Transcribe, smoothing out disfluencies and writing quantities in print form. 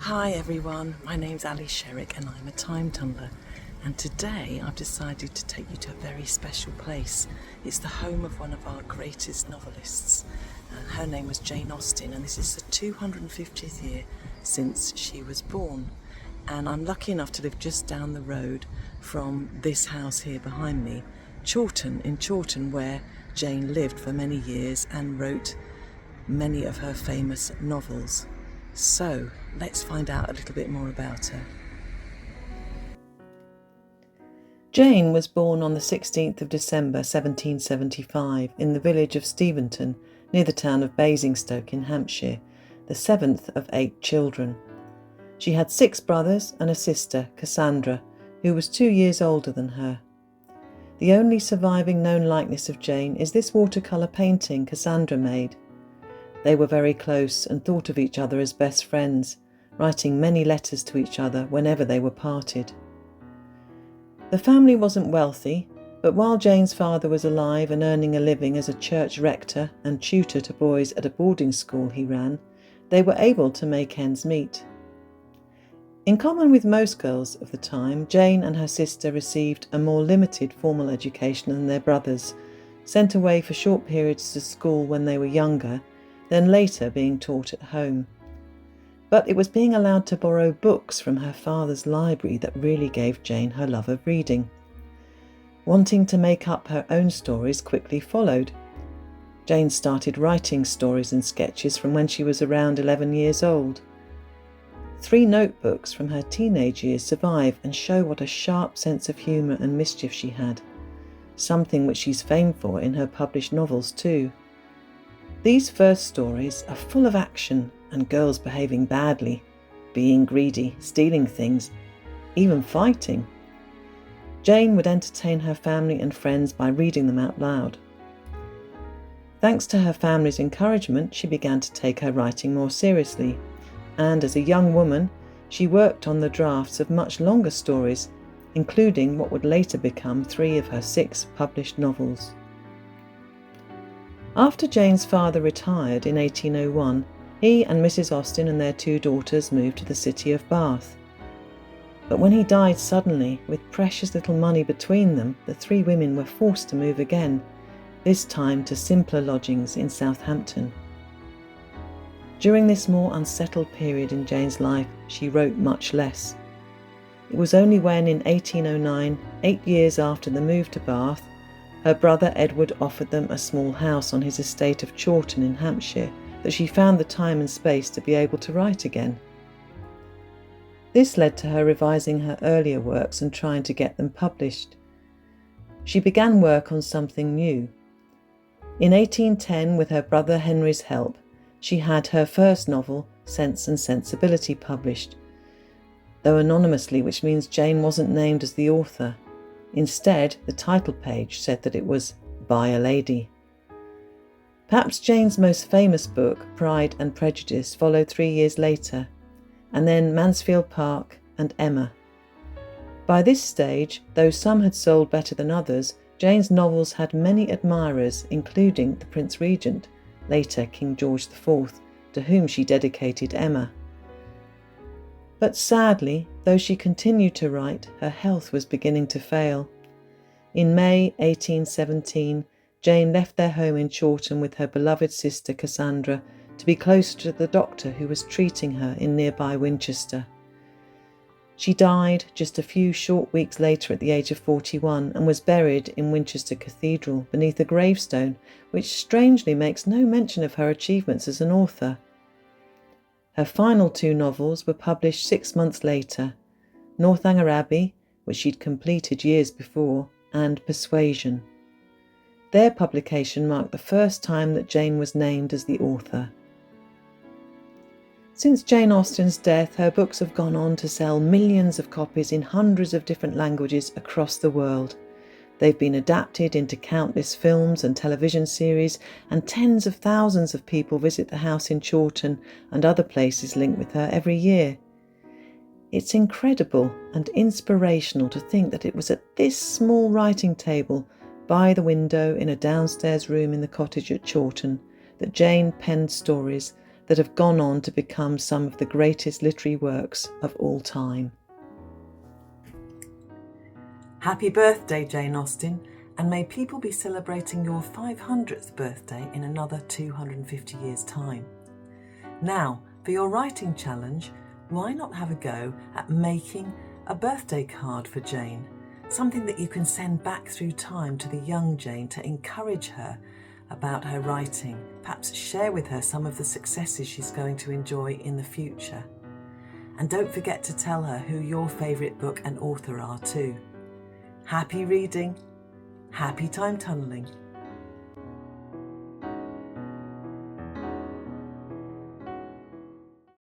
Hi everyone, my name's Ally Sherrick and I'm a time tunneler, and today I've decided to take you to a very special place. It's the home of one of our greatest novelists. Her name was Jane Austen, and this is the 250th year since she was born. And I'm lucky enough to live just down the road from this house here behind me, in Chawton, where Jane lived for many years and wrote many of her famous novels. So let's find out a little bit more about her. Jane was born on the 16th of December 1775 in the village of Steventon, near the town of Basingstoke in Hampshire, the seventh of 8 children. She had 6 brothers and a sister, Cassandra, who was 2 years older than her. The only surviving known likeness of Jane is this watercolour painting Cassandra made. They were very close and thought of each other as best friends, writing many letters to each other whenever they were parted. The family wasn't wealthy, but while Jane's father was alive and earning a living as a church rector and tutor to boys at a boarding school he ran, they were able to make ends meet. In common with most girls of the time, Jane and her sister received a more limited formal education than their brothers, sent away for short periods to school when they were younger, then later being taught at home. But it was being allowed to borrow books from her father's library that really gave Jane her love of reading. Wanting to make up her own stories quickly followed. Jane started writing stories and sketches from when she was around 11 years old. 3 notebooks from her teenage years survive and show what a sharp sense of humour and mischief she had, something which she's famed for in her published novels too. These first stories are full of action and girls behaving badly, being greedy, stealing things, even fighting. Jane would entertain her family and friends by reading them out loud. Thanks to her family's encouragement, she began to take her writing more seriously, and as a young woman, she worked on the drafts of much longer stories, including what would later become 3 of her 6 published novels. After Jane's father retired in 1801, he and Mrs. Austen and their 2 daughters moved to the city of Bath. But when he died suddenly, with precious little money between them, the 3 women were forced to move again, this time to simpler lodgings in Southampton. During this more unsettled period in Jane's life, she wrote much less. It was only when in 1809, 8 years after the move to Bath, her brother Edward offered them a small house on his estate of Chawton in Hampshire that she found the time and space to be able to write again. This led to her revising her earlier works and trying to get them published. She began work on something new. In 1810, with her brother Henry's help, she had her first novel, Sense and Sensibility, published, though anonymously, which means Jane wasn't named as the author. Instead, the title page said that it was by a lady. Perhaps Jane's most famous book, Pride and Prejudice, followed 3 years later, and then Mansfield Park and Emma. By this stage, though some had sold better than others, Jane's novels had many admirers, including the Prince Regent, later King George IV, to whom she dedicated Emma. But sadly, though she continued to write, her health was beginning to fail. In May 1817, Jane left their home in Chawton with her beloved sister Cassandra to be closer to the doctor who was treating her in nearby Winchester. She died just a few short weeks later at the age of 41 and was buried in Winchester Cathedral beneath a gravestone which strangely makes no mention of her achievements as an author. Her final 2 novels were published 6 months later, Northanger Abbey, which she'd completed years before, and Persuasion. Their publication marked the first time that Jane was named as the author. Since Jane Austen's death, her books have gone on to sell millions of copies in hundreds of different languages across the world. They've been adapted into countless films and television series, and tens of thousands of people visit the house in Chawton and other places linked with her every year. It's incredible and inspirational to think that it was at this small writing table by the window in a downstairs room in the cottage at Chawton that Jane penned stories that have gone on to become some of the greatest literary works of all time. Happy birthday, Jane Austen, and may people be celebrating your 500th birthday in another 250 years' time. Now, for your writing challenge, why not have a go at making a birthday card for Jane? Something that you can send back through time to the young Jane to encourage her about her writing, perhaps share with her some of the successes she's going to enjoy in the future. And don't forget to tell her who your favourite book and author are too. Happy reading, happy time tunnelling.